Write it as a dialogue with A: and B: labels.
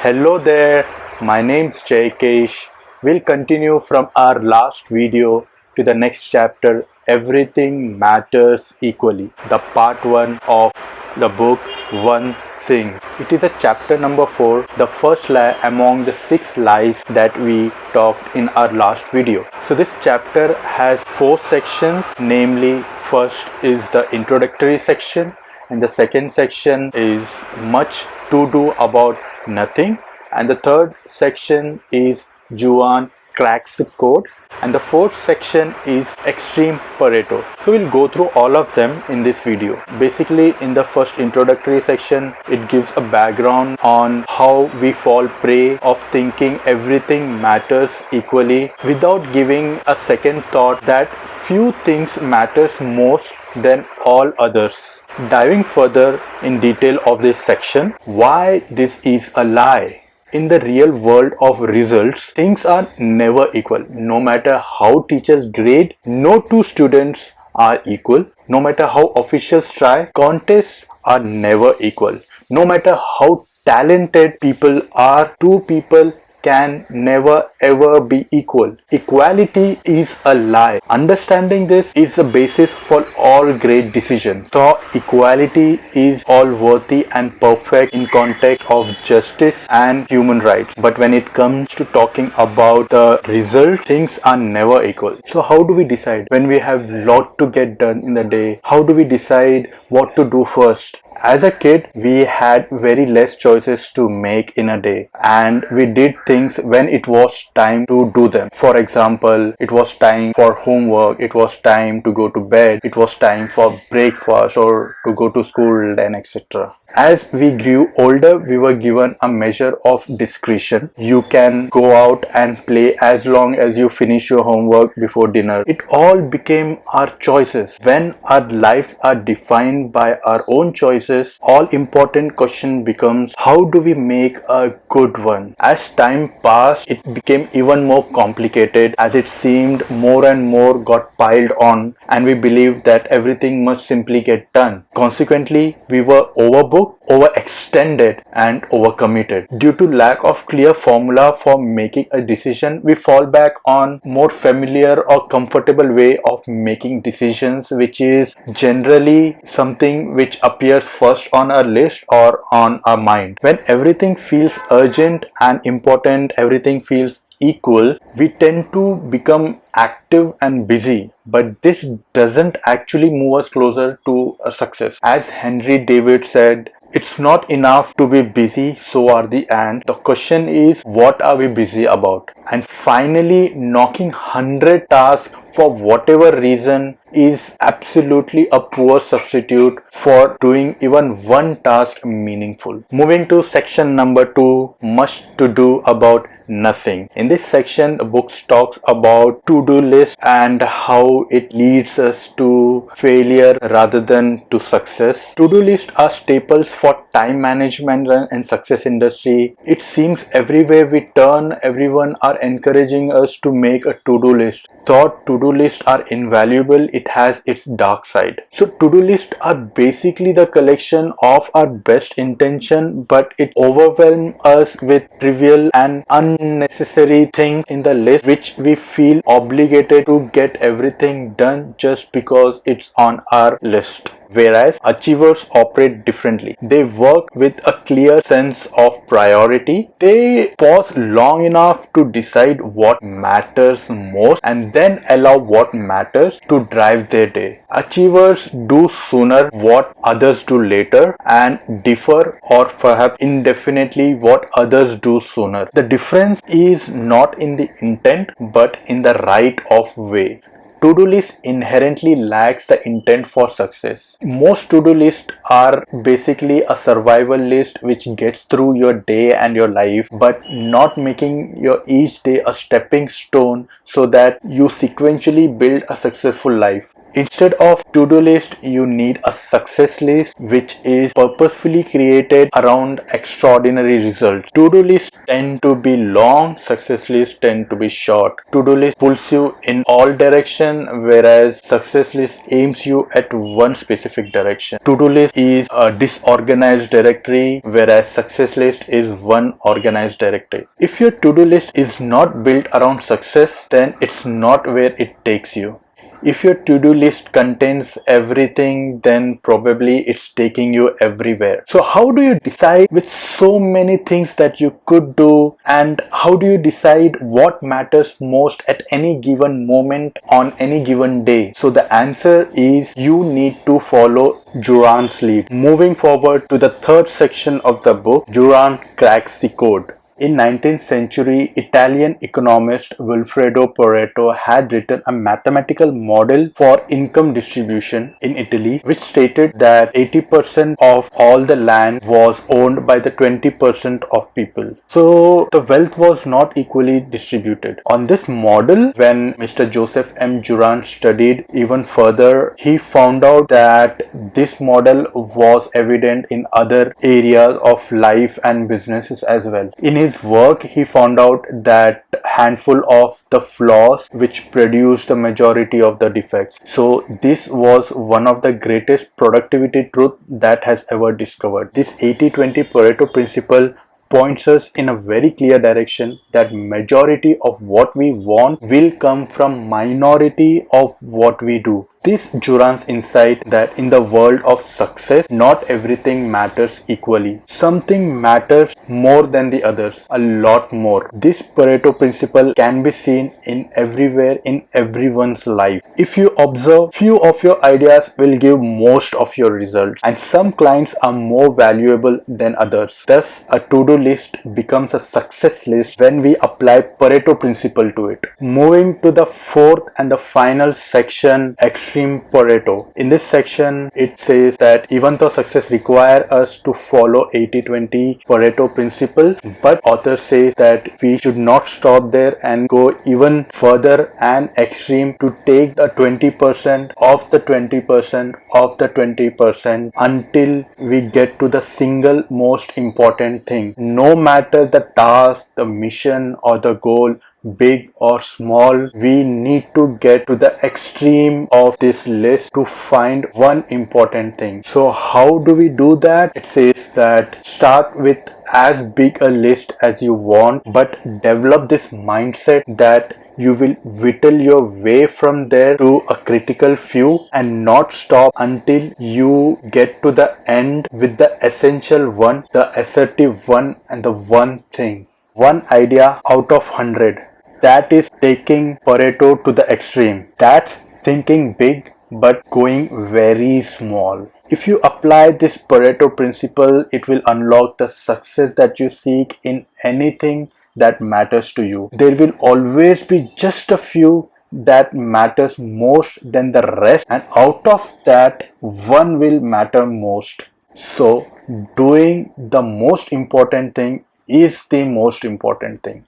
A: Hello there, my name's Jaykesh. We'll continue from our last video to the next chapter, Everything Matters Equally, the part 1 of the book One Thing. It is a chapter number 4, the first lie among the 6 lies that we talked in our last video. So this chapter has 4 sections, namely first is the introductory section, and the second section is much to do about nothing, and the third section is Juan cracks the code, and the fourth section is extreme Pareto. So we'll go through all of them in this video. Basically, in the first introductory section, it gives a background on how we fall prey of thinking everything matters equally without giving a second thought that few things matters most than all others. Diving further in detail of this section, why this is a lie. In the real world of results, things are never equal. No matter how teachers grade, no two students are equal. No matter how officials try, contests are never equal. No matter how talented people are, two people can never ever be equal. Equality is a lie. Understanding this is the basis for all great decisions. So equality is all worthy and perfect in context of justice and human rights. But when it comes to talking about the result, things are never equal. So how do we decide when we have lot to get done in the day? How do we decide what to do first? As a kid, we had very less choices to make in a day, and we did things when it was time to do them. For example, it was time for homework, it was time to go to bed, it was time for breakfast or to go to school, and etc. As we grew older, we were given a measure of discretion. You can go out and play as long as you finish your homework before dinner. It all became our choices. When our lives are defined by our own choices, all important question becomes, how do we make a good one? As time passed, it became even more complicated, as it seemed more and more got piled on, and we believed that everything must simply get done. Consequently, we were overbooked, overextended, and overcommitted. Due to lack of clear formula for making a decision, we fall back on more familiar or comfortable way of making decisions, which is generally something which appears first on our list or on our mind. When everything feels urgent and important, everything feels equal, we tend to become active and busy, but this doesn't actually move us closer to a success. As Henry David said, it's not enough to be busy, so are the ants. The question is, what are we busy about? And finally, knocking 100 tasks for whatever reason is absolutely a poor substitute for doing even one task meaningful. Moving to section number 2, much to do about nothing. In this section, the book talks about to-do list and how it leads us to failure rather than to success. To-do lists are staples for time management and success industry. It seems everywhere we turn, everyone are encouraging us to make a to-do list. Thought to-do lists are invaluable, it has its dark side. So to-do lists are basically the collection of our best intention, but it overwhelms us with trivial and unnecessary things in the list, which we feel obligated to get everything done just because it's on our list. Whereas achievers operate differently. They work with a clear sense of priority. They pause long enough to decide what matters most and then allow what matters to drive their day. Achievers do sooner what others do later, and differ or perhaps indefinitely what others do sooner. The difference is not in the intent but in the right of way. To-do list inherently lacks the intent for success. Most to-do lists are basically a survival list which gets through your day and your life, but not making your each day a stepping stone so that you sequentially build a successful life. Instead of to-do list, you need a success list which is purposefully created around extraordinary results. To-do lists tend to be long, success lists tend to be short. To-do list pulls you in all direction, whereas success list aims you at one specific direction. To-do list is a disorganized directory, whereas success list is one organized directory. If your to-do list is not built around success, then it's not where it takes you. If your to-do list contains everything, then probably it's taking you everywhere. So how do you decide with so many things that you could do, and how do you decide what matters most at any given moment on any given day? So the answer is you need to follow Juran's lead. Moving forward to the third section of the book, Juran cracks the code. In 19th century, Italian economist Wilfredo Pareto had written a mathematical model for income distribution in Italy, which stated that 80% of all the land was owned by the 20% of people. So the wealth was not equally distributed. On this model, when Mr. Joseph M. Juran studied even further, he found out that this model was evident in other areas of life and businesses as well. In his work, he found out that handful of the flaws which produced the majority of the defects. So this was one of the greatest productivity truth that has ever discovered. This 80-20 Pareto principle points us in a very clear direction that majority of what we want will come from minority of what we do. This Juran's insight that in the world of success, not everything matters equally. Something matters more than the others, a lot more. This Pareto principle can be seen in everywhere in everyone's life. If you observe, few of your ideas will give most of your results, and some clients are more valuable than others. Thus, a to-do list becomes a success list when we apply Pareto principle to it. Moving to the fourth and the final section, extreme Pareto. In this section, it says that even though success requires us to follow 80-20 Pareto principle, but author says that we should not stop there and go even further and extreme to take the 20% of the 20% of the 20% until we get to the single most important thing. No matter the task, the mission or the goal, big or small, we need to get to the extreme of this list to find one important thing. So how do we do that? It says that start with as big a list as you want, but develop this mindset that you will whittle your way from there to a critical few and not stop until you get to the end with the essential one, the assertive one, and the one thing. One idea out of 100. That is taking Pareto to the extreme. That's thinking big but going very small. If you apply this Pareto principle, it will unlock the success that you seek in anything that matters to you. There will always be just a few that matters most than the rest, and out of that, one will matter most. So doing the most important thing is the most important thing.